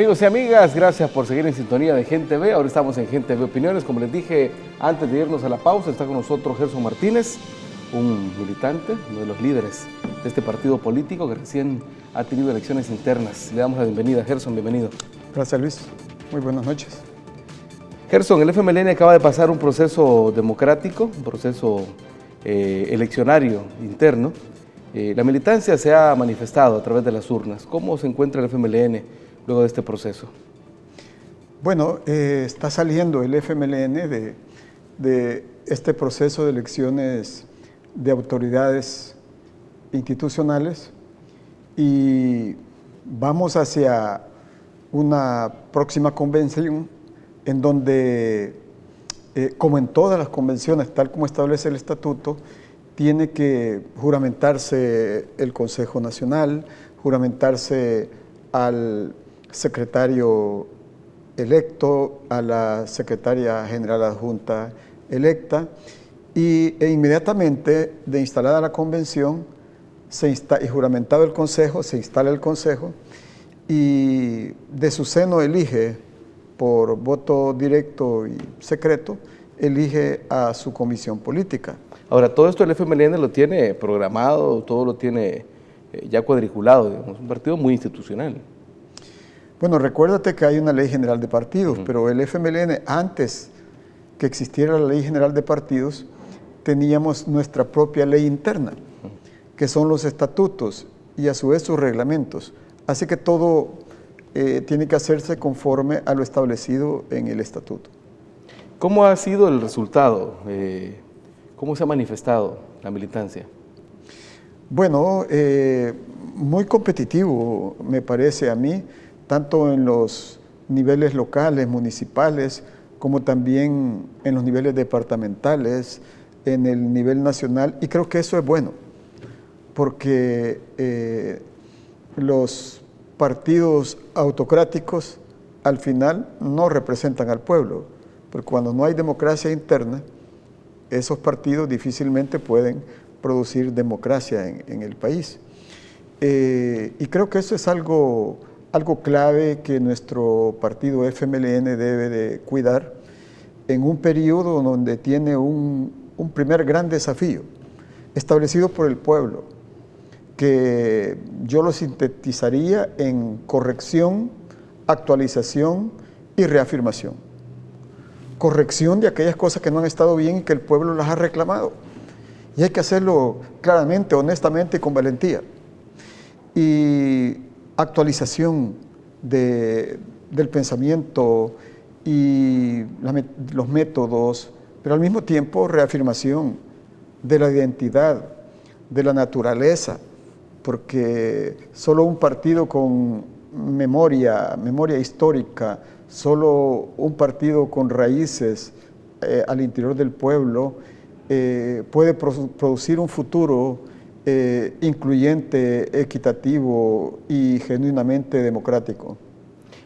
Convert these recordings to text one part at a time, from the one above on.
Amigos y amigas, gracias por seguir en sintonía de Gente V. Ahora estamos en Gente V Opiniones. Como les dije antes de irnos a la pausa, está con nosotros Gerson Martínez, un militante, uno de los líderes de este partido político que recién ha tenido elecciones internas. Le damos la bienvenida. Gerson, bienvenido. Gracias, Luis. Muy buenas noches. Gerson, el FMLN acaba de pasar un proceso democrático, un proceso eleccionario interno. La militancia se ha manifestado a través de las urnas. ¿Cómo se encuentra el FMLN luego de este proceso? Bueno, está saliendo el FMLN de este proceso de elecciones de autoridades institucionales y vamos hacia una próxima convención en donde, como en todas las convenciones, tal como establece el estatuto, tiene que juramentarse el Consejo Nacional, juramentarse al secretario electo, a la secretaria general adjunta electa, e inmediatamente de instalada la convención y juramentado el consejo, se instala el consejo y de su seno elige por voto directo y secreto, elige a su comisión política. Ahora, todo esto el FMLN lo tiene programado, todo lo tiene ya cuadriculado, digamos, un partido muy institucional. Bueno, recuérdate que hay una ley general de partidos, pero el FMLN, antes que existiera la ley general de partidos, teníamos nuestra propia ley interna, que son los estatutos y a su vez sus reglamentos. Así que todo tiene que hacerse conforme a lo establecido en el estatuto. ¿Cómo ha sido el resultado? ¿Cómo se ha manifestado la militancia? Bueno, muy competitivo me parece a mí, tanto en los niveles locales, municipales, como también en los niveles departamentales, en el nivel nacional, y creo que eso es bueno, porque los partidos autocráticos al final no representan al pueblo, porque cuando no hay democracia interna, esos partidos difícilmente pueden producir democracia en el país. Y creo que eso es algo clave que nuestro partido FMLN debe de cuidar en un periodo donde tiene un primer gran desafío establecido por el pueblo, que yo lo sintetizaría en corrección, actualización y reafirmación. Corrección de aquellas cosas que no han estado bien y que el pueblo las ha reclamado. Y hay que hacerlo claramente, honestamente y con valentía. Y actualización del pensamiento y los métodos, pero al mismo tiempo reafirmación de la identidad, de la naturaleza, porque solo un partido con memoria histórica, solo un partido con raíces al interior del pueblo puede producir un futuro incluyente, equitativo y genuinamente democrático.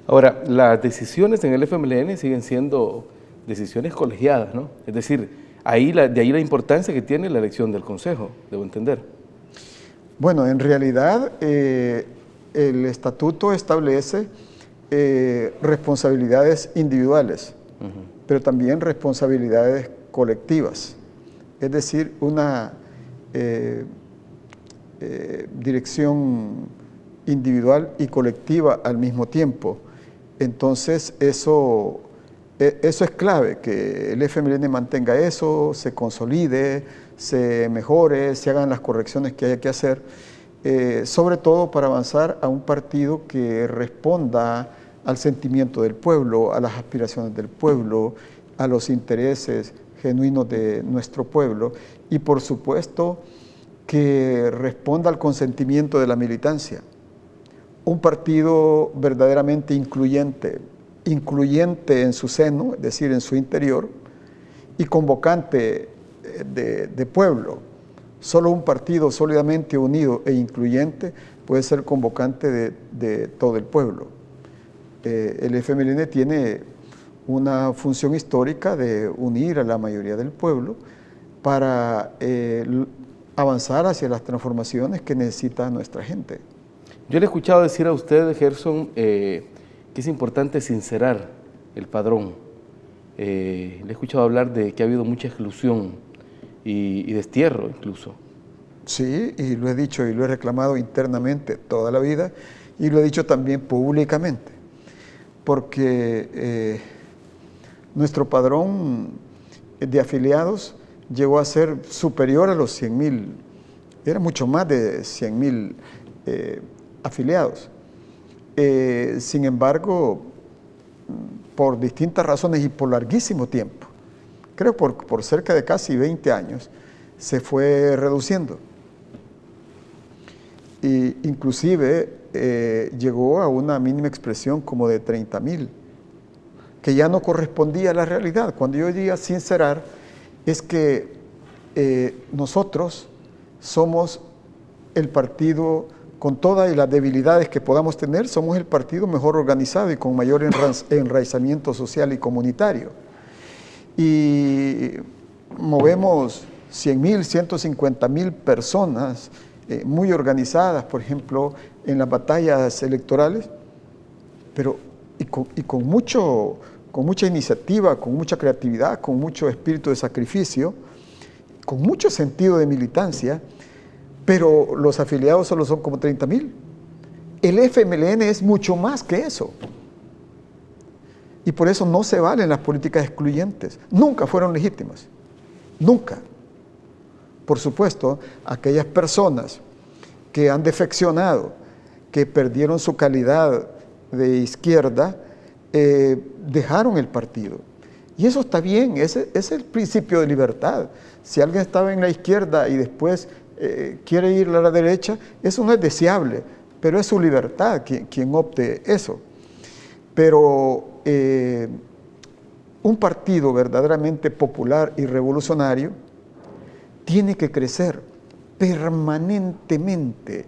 Ahora, las decisiones en el FMLN siguen siendo decisiones colegiadas, ¿no? Es decir, de ahí la importancia que tiene la elección del Consejo, debo entender. Bueno, en realidad el estatuto establece responsabilidades individuales, pero también responsabilidades colectivas. Es decir, una dirección individual y colectiva al mismo tiempo. Entonces, eso es clave, que el FMLN mantenga eso, se consolide, se mejore, se hagan las correcciones que haya que hacer, sobre todo para avanzar a un partido que responda al sentimiento del pueblo, a las aspiraciones del pueblo, a los intereses genuinos de nuestro pueblo y, por supuesto, que responda al consentimiento de la militancia. Un partido verdaderamente incluyente en su seno, es decir, en su interior, y convocante de pueblo. Solo un partido sólidamente unido e incluyente puede ser convocante de todo el pueblo. El FMLN tiene una función histórica de unir a la mayoría del pueblo para avanzar hacia las transformaciones que necesita nuestra gente. Yo le he escuchado decir a usted, Gerson, que es importante sincerar el padrón. Le he escuchado hablar de que ha habido mucha exclusión y destierro incluso. Sí, y lo he dicho y lo he reclamado internamente toda la vida y lo he dicho también públicamente, porque nuestro padrón de afiliados llegó a ser superior a los 100,000, era mucho más de 100,000 afiliados. Sin embargo, por distintas razones y por larguísimo tiempo, creo por cerca de casi 20 años, se fue reduciendo. E inclusive llegó a una mínima expresión como de 30,000, que ya no correspondía a la realidad. Cuando yo digo sincerar, es que nosotros somos el partido, con todas las debilidades que podamos tener, somos el partido mejor organizado y con mayor enraizamiento social y comunitario. Y movemos 100,000, 150,000 personas muy organizadas, por ejemplo, en las batallas electorales, pero con mucha iniciativa, con mucha creatividad, con mucho espíritu de sacrificio, con mucho sentido de militancia, pero los afiliados solo son como 30,000. El FMLN es mucho más que eso. Y por eso no se valen las políticas excluyentes. Nunca fueron legítimas. Nunca. Por supuesto, aquellas personas que han defeccionado, que perdieron su calidad de izquierda, dejaron el partido. Y eso está bien, ese es el principio de libertad. Si alguien estaba en la izquierda y después quiere ir a la derecha, eso no es deseable, pero es su libertad quien opte eso. Pero un partido verdaderamente popular y revolucionario tiene que crecer permanentemente,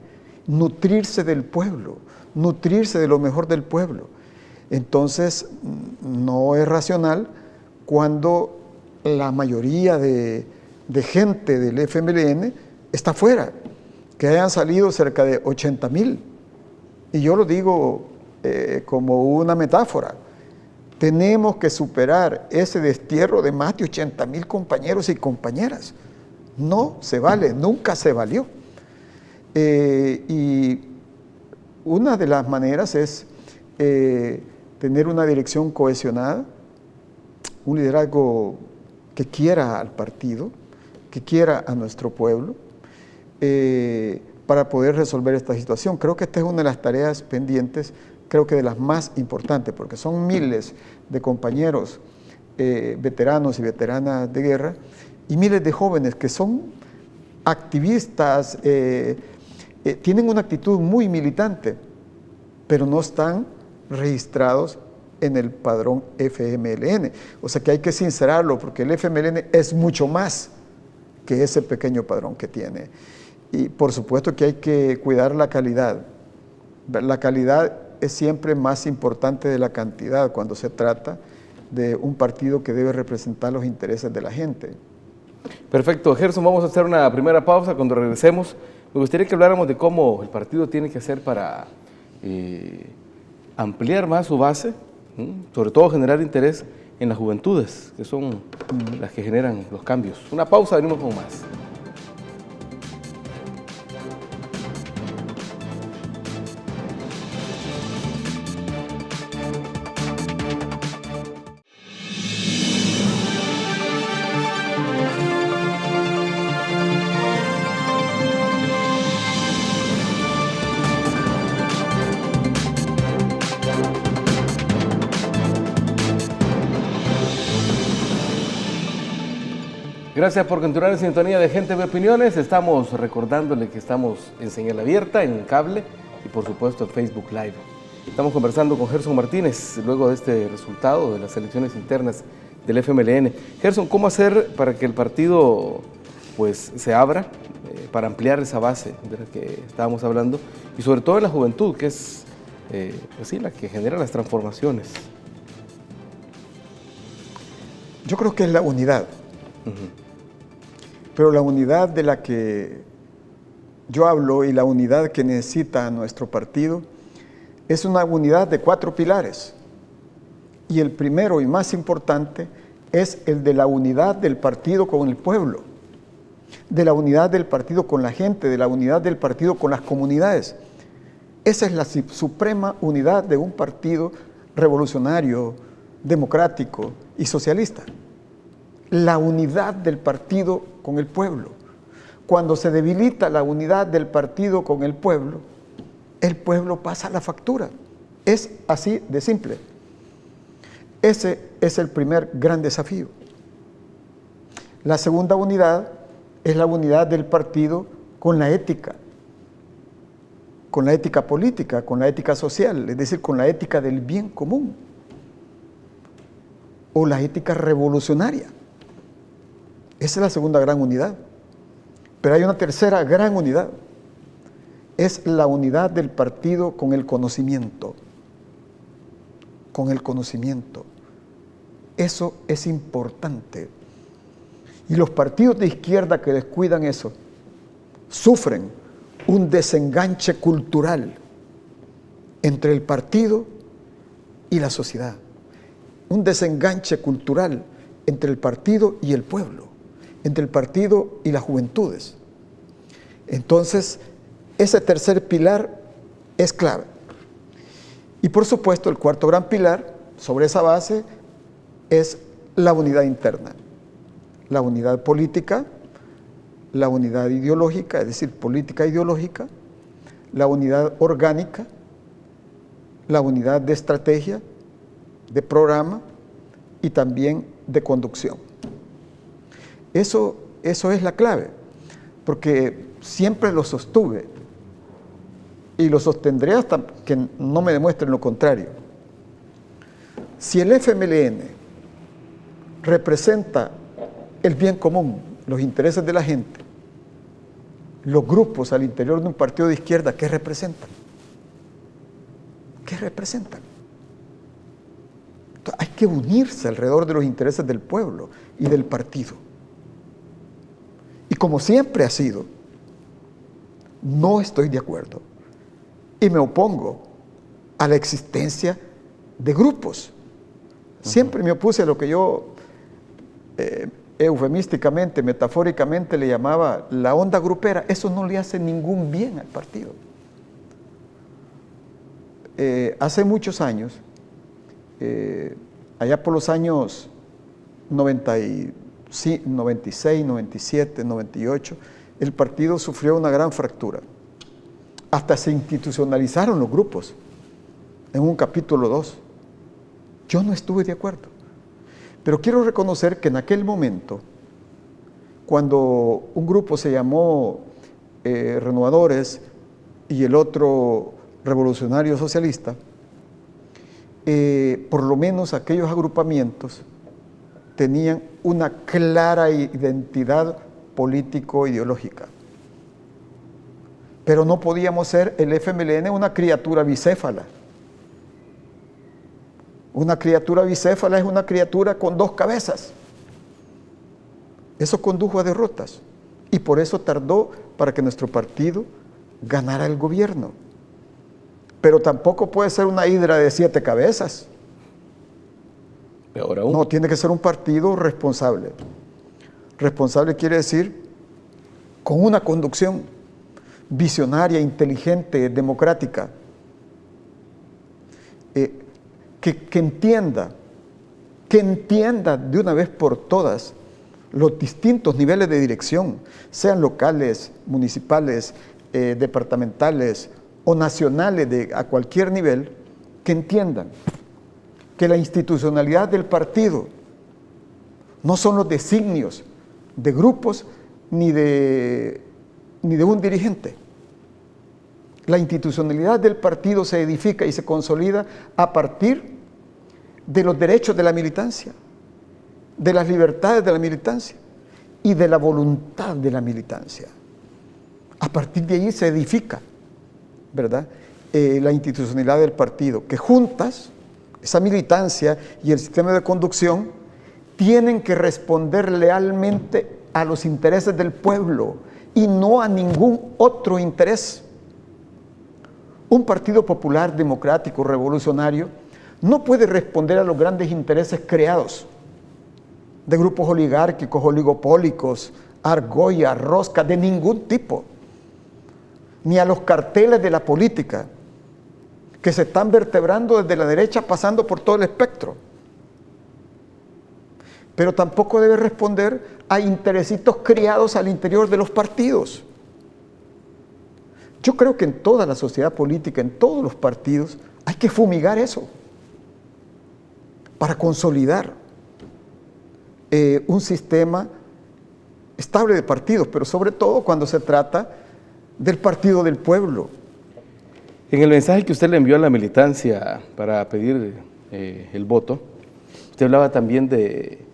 nutrirse del pueblo, nutrirse de lo mejor del pueblo. Entonces, no es racional cuando la mayoría de gente del FMLN está fuera, que hayan salido cerca de 80,000. Y yo lo digo como una metáfora. Tenemos que superar ese destierro de más de 80,000 compañeros y compañeras. No se vale, nunca se valió. Y una de las maneras es tener una dirección cohesionada, un liderazgo que quiera al partido, que quiera a nuestro pueblo, para poder resolver esta situación. Creo que esta es una de las tareas pendientes, creo que de las más importantes, porque son miles de compañeros veteranos y veteranas de guerra, y miles de jóvenes que son activistas, tienen una actitud muy militante, pero no están registrados en el padrón FMLN. O sea que hay que sincerarlo, porque el FMLN es mucho más que ese pequeño padrón que tiene. Y por supuesto que hay que cuidar la calidad. La calidad es siempre más importante de la cantidad cuando se trata de un partido que debe representar los intereses de la gente. Perfecto, Gerson, vamos a hacer una primera pausa. Cuando regresemos, me gustaría que habláramos de cómo el partido tiene que hacer para ampliar más su base, sobre todo generar interés en las juventudes, que son las que generan los cambios. Una pausa, venimos con más. Gracias por continuar en sintonía de Gente Ve Opiniones. Estamos recordándole que estamos en señal abierta, en cable y por supuesto en Facebook Live. Estamos conversando con Gerson Martínez luego de este resultado de las elecciones internas del FMLN. Gerson, ¿cómo hacer para que el partido pues se abra, para ampliar esa base de la que estábamos hablando y sobre todo en la juventud, que es pues sí, la que genera las transformaciones? Yo creo que es la unidad. Pero la unidad de la que yo hablo y la unidad que necesita nuestro partido es una unidad de 4 pilares. Y el primero y más importante es el de la unidad del partido con el pueblo, de la unidad del partido con la gente, de la unidad del partido con las comunidades. Esa es la suprema unidad de un partido revolucionario, democrático y socialista. La unidad del partido con el pueblo. Cuando se debilita la unidad del partido con el pueblo pasa la factura. Es así de simple. Ese es el primer gran desafío. La segunda unidad es la unidad del partido con la ética política, con la ética social, es decir, con la ética del bien común o la ética revolucionaria. Esa es la segunda gran unidad. Pero hay una tercera gran unidad. Es la unidad del partido con el conocimiento. Con el conocimiento. Eso es importante. Y los partidos de izquierda que descuidan eso, sufren un desenganche cultural entre el partido y la sociedad. Un desenganche cultural entre el partido y el pueblo, entre el partido y las juventudes. Entonces, ese tercer pilar es clave. Y por supuesto, el cuarto gran pilar, sobre esa base, es la unidad interna. La unidad política, la unidad ideológica, es decir, política ideológica, la unidad orgánica, la unidad de estrategia, de programa y también de conducción. Eso es la clave, porque siempre lo sostuve y lo sostendré hasta que no me demuestren lo contrario. Si el FMLN representa el bien común, los intereses de la gente, los grupos al interior de un partido de izquierda, ¿qué representan? ¿Qué representan? Entonces, hay que unirse alrededor de los intereses del pueblo y del partido. Y como siempre ha sido, no estoy de acuerdo y me opongo a la existencia de grupos. Siempre me opuse a lo que yo eufemísticamente, metafóricamente le llamaba la onda grupera. Eso no le hace ningún bien al partido. Hace muchos años, allá por los años 96, 97, 98, el partido sufrió una gran fractura. Hasta se institucionalizaron los grupos en un capítulo 2. Yo no estuve de acuerdo. Pero quiero reconocer que en aquel momento, cuando un grupo se llamó Renovadores y el otro Revolucionario Socialista, por lo menos aquellos agrupamientos tenían una clara identidad político-ideológica. Pero no podíamos ser el FMLN una criatura bicéfala. Una criatura bicéfala es una criatura con 2 cabezas. Eso condujo a derrotas y por eso tardó para que nuestro partido ganara el gobierno. Pero tampoco puede ser una hidra de 7 cabezas. Peor aún. No, tiene que ser un partido responsable. Responsable quiere decir con una conducción visionaria, inteligente, democrática, que entienda de una vez por todas los distintos niveles de dirección, sean locales, municipales, departamentales o nacionales a cualquier nivel, que entiendan que la institucionalidad del partido no son los designios de grupos ni de un dirigente. La institucionalidad del partido se edifica y se consolida a partir de los derechos de la militancia, de las libertades de la militancia y de la voluntad de la militancia. A partir de ahí se edifica, ¿verdad?, la institucionalidad del partido, que juntas, esa militancia y el sistema de conducción, tienen que responder lealmente a los intereses del pueblo y no a ningún otro interés. Un partido popular, democrático, revolucionario, no puede responder a los grandes intereses creados de grupos oligárquicos, oligopólicos, argolla, rosca, de ningún tipo, ni a los carteles de la política que se están vertebrando desde la derecha pasando por todo el espectro. Pero tampoco debe responder a interesitos criados al interior de los partidos. Yo creo que en toda la sociedad política, en todos los partidos, hay que fumigar eso para consolidar un sistema estable de partidos, pero sobre todo cuando se trata del partido del pueblo. En el mensaje que usted le envió a la militancia para pedir el voto, usted hablaba también de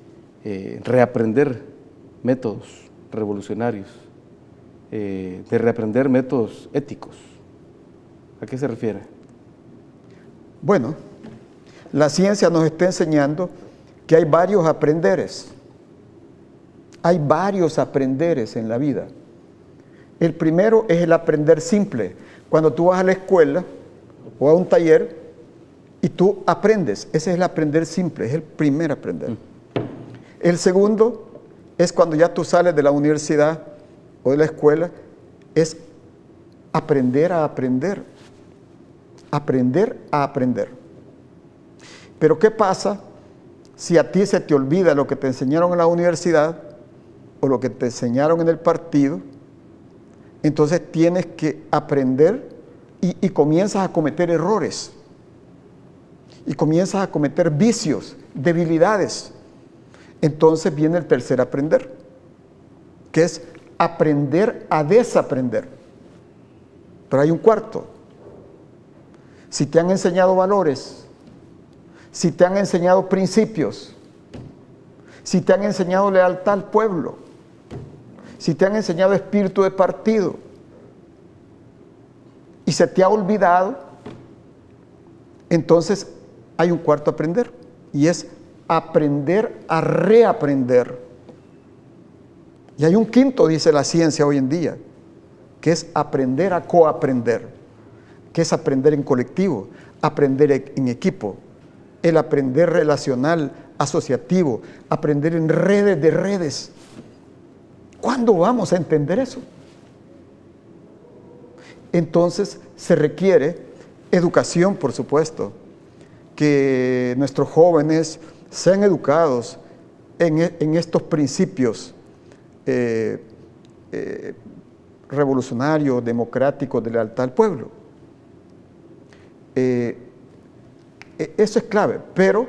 reaprender métodos revolucionarios, de reaprender métodos éticos. ¿A qué se refiere? Bueno, la ciencia nos está enseñando que hay varios aprenderes. Hay varios aprenderes en la vida. El primero es el aprender simple. Cuando tú vas a la escuela o a un taller y tú aprendes, ese es el aprender simple, es el primer aprender. El segundo es cuando ya tú sales de la universidad o de la escuela, es aprender a aprender. Aprender a aprender. Pero ¿qué pasa si a ti se te olvida lo que te enseñaron en la universidad o lo que te enseñaron en el partido? Entonces tienes que aprender y comienzas a cometer errores. Y comienzas a cometer vicios, debilidades. Entonces viene el tercer aprender, que es aprender a desaprender. Pero hay un cuarto. Si te han enseñado valores, si te han enseñado principios, si te han enseñado lealtad al pueblo, si te han enseñado espíritu de partido y se te ha olvidado, entonces hay un cuarto aprender y es aprender a reaprender. Y hay un quinto, dice la ciencia hoy en día, que es aprender a coaprender, que es aprender en colectivo, aprender en equipo, el aprender relacional, asociativo, aprender en redes de redes. ¿Cuándo vamos a entender eso? Entonces se requiere educación, por supuesto, que nuestros jóvenes sean educados en estos principios revolucionarios, democráticos, de lealtad al pueblo. Eso es clave, pero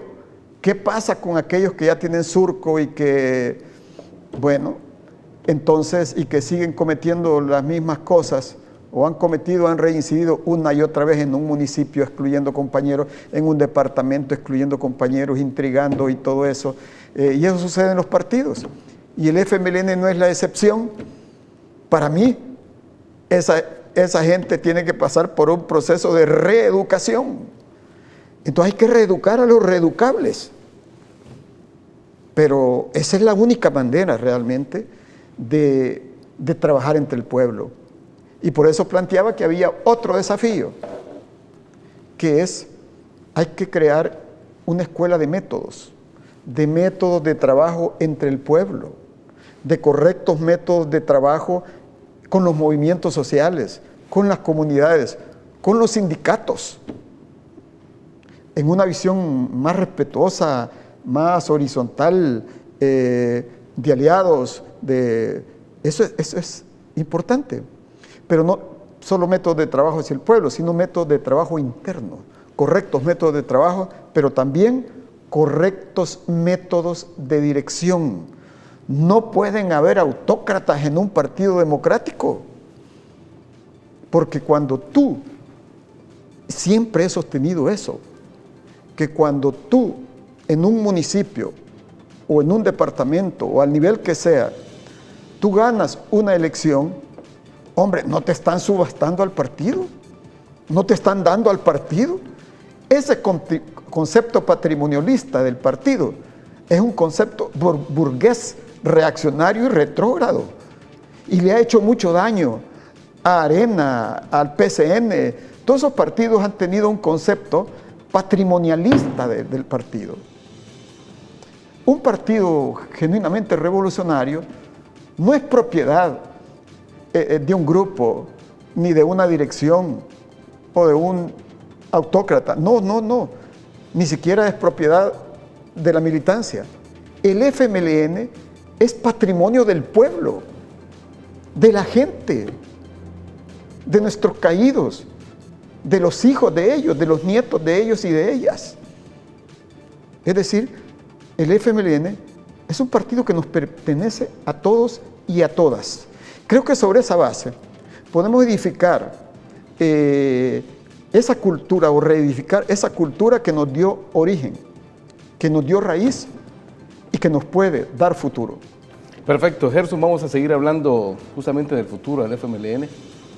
¿qué pasa con aquellos que ya tienen surco y que, bueno, entonces, y que siguen cometiendo las mismas cosas, o han cometido, han reincidido una y otra vez en un municipio excluyendo compañeros, en un departamento excluyendo compañeros, intrigando y todo eso? Y eso sucede en los partidos. Y el FMLN no es la excepción. Para mí, esa gente tiene que pasar por un proceso de reeducación. Entonces hay que reeducar a los reeducables. Pero esa es la única manera realmente de trabajar entre el pueblo. Y por eso planteaba que había otro desafío, que es, hay que crear una escuela de métodos de trabajo entre el pueblo, de correctos métodos de trabajo con los movimientos sociales, con las comunidades, con los sindicatos, en una visión más respetuosa, más horizontal, de aliados, eso es importante. Pero no solo métodos de trabajo hacia el pueblo, sino métodos de trabajo interno, correctos métodos de trabajo, pero también correctos métodos de dirección. No pueden haber autócratas en un partido democrático, porque cuando tú, siempre he sostenido eso, que cuando tú en un municipio o en un departamento o al nivel que sea, tú ganas una elección, hombre, no te están subastando al partido, no te están dando al partido. Ese concepto patrimonialista del partido es un concepto burgués, reaccionario y retrógrado, y le ha hecho mucho daño a Arena, al PCN, todos esos partidos han tenido un concepto patrimonialista del partido. Un partido genuinamente revolucionario no es propiedad de un grupo, ni de una dirección o de un autócrata. No, no, no. Ni siquiera es propiedad de la militancia. El FMLN es patrimonio del pueblo, de la gente, de nuestros caídos, de los hijos de ellos, de los nietos de ellos y de ellas. Es decir, el FMLN es un partido que nos pertenece a todos y a todas. Creo que sobre esa base podemos edificar esa cultura o reedificar esa cultura que nos dio origen, que nos dio raíz y que nos puede dar futuro. Perfecto, Gerson, vamos a seguir hablando justamente del futuro del FMLN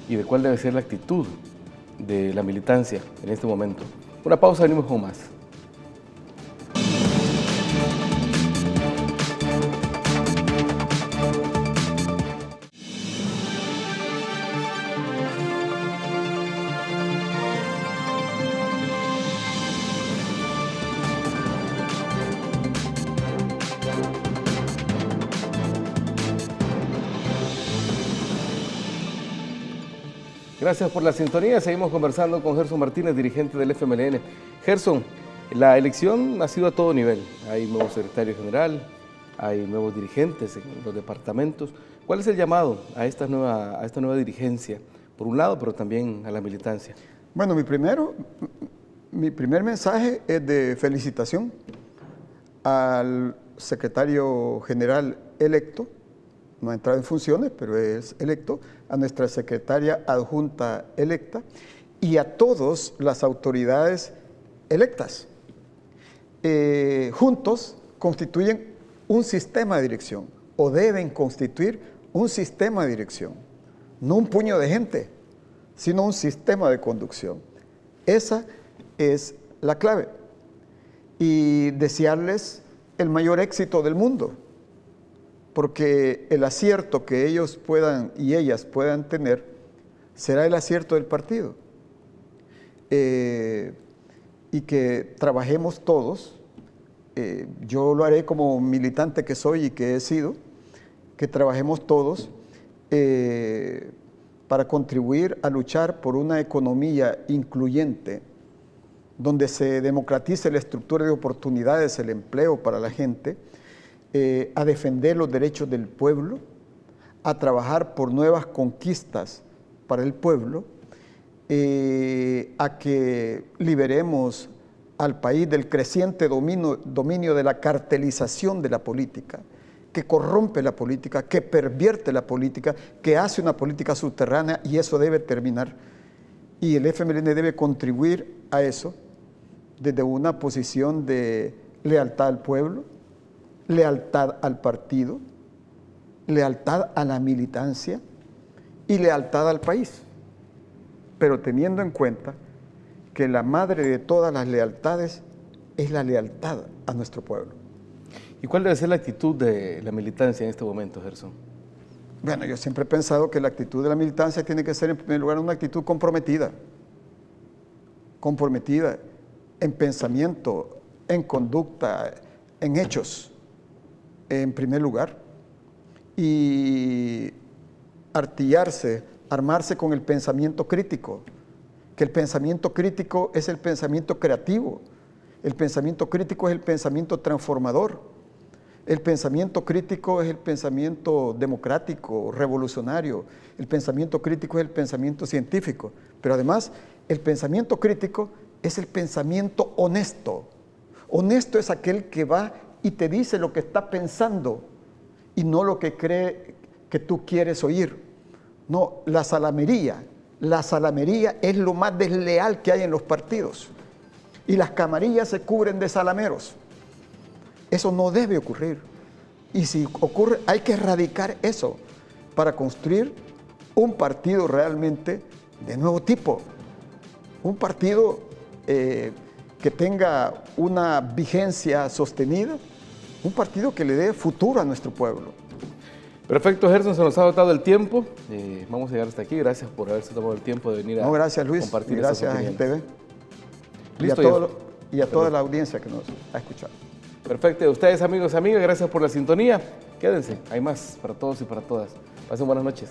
y de cuál debe ser la actitud de la militancia en este momento. Una pausa, venimos con más. Gracias por la sintonía. Seguimos conversando con Gerson Martínez, dirigente del FMLN. Gerson, la elección ha sido a todo nivel. Hay nuevo secretario general, hay nuevos dirigentes en los departamentos. ¿Cuál es el llamado a esta nueva dirigencia? Por un lado, pero también a la militancia. Bueno, mi primer mensaje es de felicitación al secretario general electo. No ha entrado en funciones, pero es electo, a nuestra secretaria adjunta electa y a todas las autoridades electas. Juntos constituyen un sistema de dirección, o deben constituir un sistema de dirección, no un puño de gente, sino un sistema de conducción. Esa es la clave. Y desearles el mayor éxito del mundo, porque el acierto que ellos puedan y ellas puedan tener será el acierto del partido. Y que trabajemos todos, yo lo haré como militante que soy y que he sido, que trabajemos todos para contribuir a luchar por una economía incluyente, donde se democratice la estructura de oportunidades, el empleo para la gente, a defender los derechos del pueblo, a trabajar por nuevas conquistas para el pueblo, a que liberemos al país del creciente dominio de la cartelización de la política, que corrompe la política, que pervierte la política, que hace una política subterránea, y eso debe terminar. Y el FMLN debe contribuir a eso desde una posición de lealtad al pueblo, lealtad al partido, lealtad a la militancia y lealtad al país, pero teniendo en cuenta que la madre de todas las lealtades es la lealtad a nuestro pueblo. ¿Y cuál debe ser la actitud de la militancia en este momento, Gerson? Bueno, yo siempre he pensado que la actitud de la militancia tiene que ser en primer lugar una actitud comprometida en pensamiento, en conducta, en hechos, en primer lugar, y armarse con el pensamiento crítico, que el pensamiento crítico es el pensamiento creativo, el pensamiento crítico es el pensamiento transformador, el pensamiento crítico es el pensamiento democrático, revolucionario, el pensamiento crítico es el pensamiento científico, pero además el pensamiento crítico es el pensamiento honesto. Honesto es aquel que va y te dice lo que está pensando y no lo que cree que tú quieres oír. No, la salamería es lo más desleal que hay en los partidos. Y las camarillas se cubren de salameros. Eso no debe ocurrir. Y si ocurre, hay que erradicar eso para construir un partido realmente de nuevo tipo. Un partido que tenga una vigencia sostenida, un partido que le dé futuro a nuestro pueblo. Perfecto, Gerson, se nos ha agotado el tiempo. Vamos a llegar hasta aquí. Gracias por haberse tomado el tiempo de venir a gracias, Luis, compartir gracias a Gente Ve y a toda la audiencia que nos ha escuchado. Perfecto, a ustedes amigos, amigas, gracias por la sintonía. Quédense, hay más para todos y para todas. Pasen buenas noches.